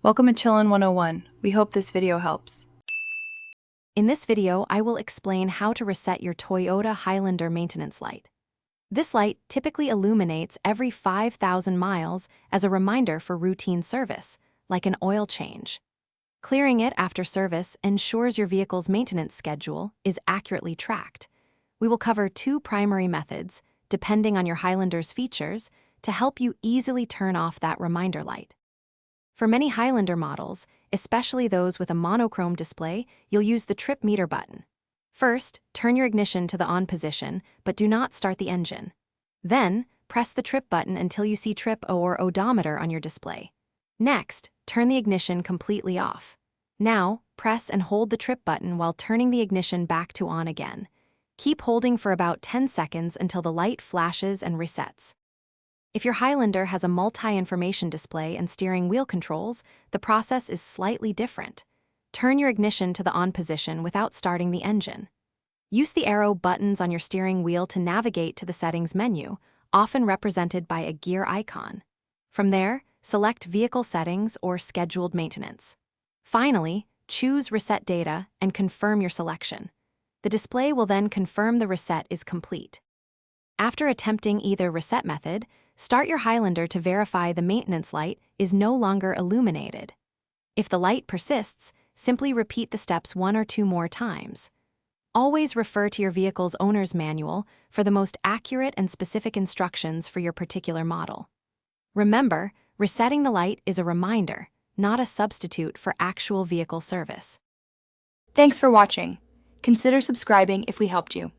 Welcome to Chillin' 101. We hope this video helps. In this video, I will explain how to reset your Toyota Highlander maintenance light. This light typically illuminates every 5,000 miles as a reminder for routine service, like an oil change. Clearing it after service ensures your vehicle's maintenance schedule is accurately tracked. We will cover two primary methods, depending on your Highlander's features, to help you easily turn off that reminder light. For many Highlander models, especially those with a monochrome display, you'll use the trip meter button. First, turn your ignition to the on position, but do not start the engine. Then, press the trip button until you see trip or odometer on your display. Next, turn the ignition completely off. Now, press and hold the trip button while turning the ignition back to on again. Keep holding for about 10 seconds until the light flashes and resets. If your Highlander has a multi-information display and steering wheel controls, the process is slightly different. Turn your ignition to the on position without starting the engine. Use the arrow buttons on your steering wheel to navigate to the settings menu, often represented by a gear icon. From there, select Vehicle Settings or Scheduled Maintenance. Finally, choose Reset Data and confirm your selection. The display will then confirm the reset is complete. After attempting either reset method, start your Highlander to verify the maintenance light is no longer illuminated. If the light persists, simply repeat the steps one or two more times. Always refer to your vehicle's owner's manual for the most accurate and specific instructions for your particular model. Remember, resetting the light is a reminder, not a substitute for actual vehicle service. Thanks for watching. Consider subscribing if we helped you.